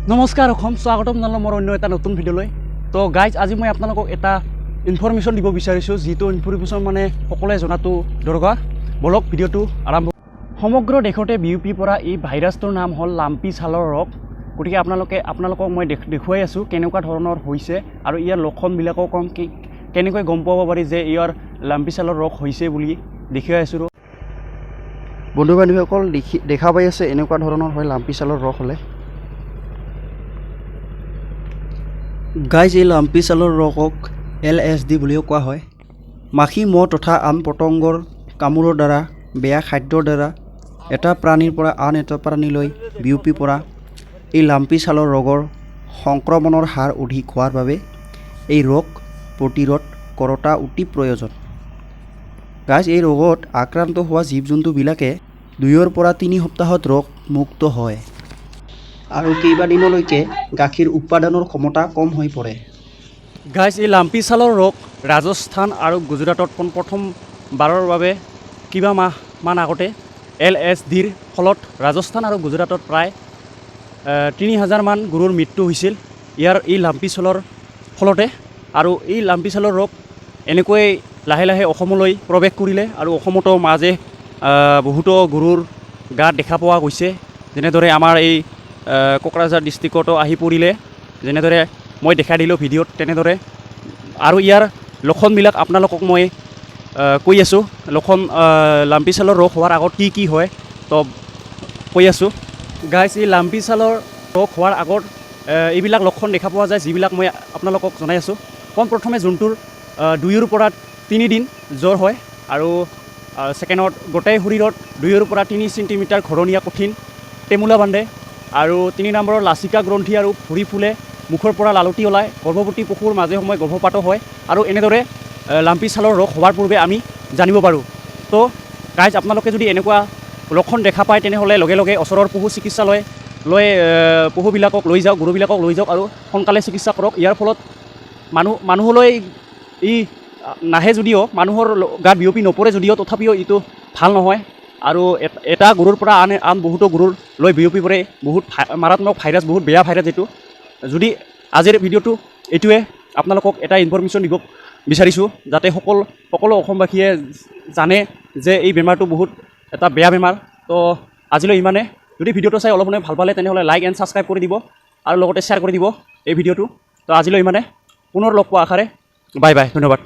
নমস্কাৰ অসম স্বাগতম জনালোঁ মোৰ অন্য এটা নতুন ভিডিঅ'লৈ। তো গাইজ আজি মই আপোনালোকক এটা ইনফৰমেশ্যন দিব বিচাৰিছোঁ, যিটো ইনফৰমেশ্যন মানে সকলোৱে জনাটো দৰকাৰ। বলক ভিডিঅ'টো আৰম্ভ। সমগ্ৰ দেশতে বিয়পি পৰা এই ভাইৰাছটোৰ নাম হ'ল লাম্পি ছালৰ ৰোগ। গতিকে আপোনালোকক মই দেখুৱাই আছোঁ কেনেকুৱা ধৰণৰ হৈছে আৰু ইয়াৰ লক্ষণবিলাকো কম কেনেকৈ গম পাব পাৰি যে ইয়াৰ লাম্পি ছালৰ ৰোগ হৈছে বুলি দেখুৱাই আছোঁ। বন্ধু বান্ধৱীসকল দেখা পাই আছে এনেকুৱা ধৰণৰ হয় লাম্পি ছালৰ ৰোগ হ'লে। গাইজ এই লাম্পি ছালৰ ৰোগক LSD বুলিও কোৱা হয়। মাখি মহ তথা আন পতংগৰ কামোৰৰ দ্বাৰা বেয়া খাদ্যৰ দ্বাৰা এটা প্ৰাণীৰ পৰা আন এটা প্ৰাণীলৈ বিয়পি পৰা এই লাম্পি ছালৰ ৰোগৰ সংক্ৰমণৰ হাৰ অধিক হোৱাৰ বাবে এই ৰোগ প্ৰতিৰোধ কৰাটো অতি প্ৰয়োজন। গাইজ এই ৰোগত আক্ৰান্ত হোৱা জীৱ জন্তুবিলাকে 2 পৰা 3 সপ্তাহত ৰোগ মুক্ত হয় আৰু কেইবাদিনলৈকে গাখীৰ উৎপাদনৰ ক্ষমতা কম হৈ পৰে। গাইজ এই লাম্পি ছালৰ ৰোগ ৰাজস্থান আৰু গুজৰাটত প্ৰথমবাৰৰ বাবে কিবা মাহমান আগতে LSDৰ ফলত ৰাজস্থান আৰু গুজৰাটত প্ৰায় 3000 মান গৰুৰ মৃত্যু হৈছিল এই লাম্পি ছালৰ ফলতে। আৰু এই লাম্পি ছালৰ ৰোগ এনেকৈ লাহে লাহে অসমলৈ প্ৰৱেশ কৰিলে আৰু অসমতো মাজে বহুতো গৰুৰ গাত দেখা পোৱা গৈছে। যেনেদৰে আমাৰ এই কোকৰাঝাৰ ডিষ্ট্ৰিক্টতো আহি পৰিলে, যেনেদৰে মই দেখাই দিলোঁ ভিডিঅ'ত তেনেদৰে। আৰু ইয়াৰ লক্ষণবিলাক আপোনালোকক মই কৈ আছোঁ। লাম্পি ছালৰ ৰোগ হোৱাৰ আগত কি হয় তো কৈ আছোঁ। গাইজ এই লাম্পি ছালৰ ৰোগ হোৱাৰ আগত এইবিলাক লক্ষণ দেখা পোৱা যায়, যিবিলাক মই আপোনালোকক জনাই আছোঁ। প্ৰথমে জন্তুৰ 2 পৰা 3 দিন জ্বৰ হয় আৰু ছেকেণ্ডত গোটেই শৰীৰত 2 পৰা 3 চেণ্টিমিটাৰ ঘৰণীয়া কঠিন টেমুলা বান্ধে আৰু 3 নম্বৰৰ লাচিকা গ্ৰন্থি আৰু ভৰি ফুলে, মুখৰ পৰা লালটি ওলায়, গৰ্ভৱতী পশুৰ মাজে সময়ে গৰ্ভপাতো হয় আৰু এনেদৰে লাম্পি ছালৰ ৰোগ হোৱাৰ পূৰ্বে আমি জানিব পাৰোঁ। তো গাইজ আপোনালোকে যদি এনেকুৱা লক্ষণ দেখা পায় তেনেহ'লে লগে লগে ওচৰৰ পশু চিকিৎসালয় পশুবিলাকক লৈ যাওক, গৰুবিলাকক লৈ যাওক আৰু সোনকালে চিকিৎসা কৰক। ইয়াৰ ফলত মানুহলৈ নাহে যদিও, মানুহৰ গাত বিয়পি নপৰে যদিও, তথাপিও এইটো ভাল নহয় আৰু এটা গৰুৰ পৰা আন বহুতো গৰুৰ লৈ বিয়পি পৰে বহুত মাৰাত্মক ভাইৰাছ, বহুত বেয়া ভাইৰাছ এইটো। যদি আজিৰ ভিডিঅ'টো এইটোৱে আপোনালোকক এটা ইনফৰমেশ্যন দিব বিচাৰিছোঁ, যাতে সকলো অসমবাসীয়ে জানে যে এই বেমাৰটো বহুত এটা বেয়া বেমাৰ। তো আজিলৈ ইমানে। যদি ভিডিঅ'টো চাই অলপ ভাল পালে তেনেহ'লে লাইক এণ্ড ছাবস্ক্ৰাইব কৰি দিব আৰু লগতে শ্বেয়াৰ কৰি দিব এই ভিডিঅ'টো। তো আজিলৈ ইমানে, পুনৰ লগ পোৱা আশাৰে বাই বাই, ধন্যবাদ।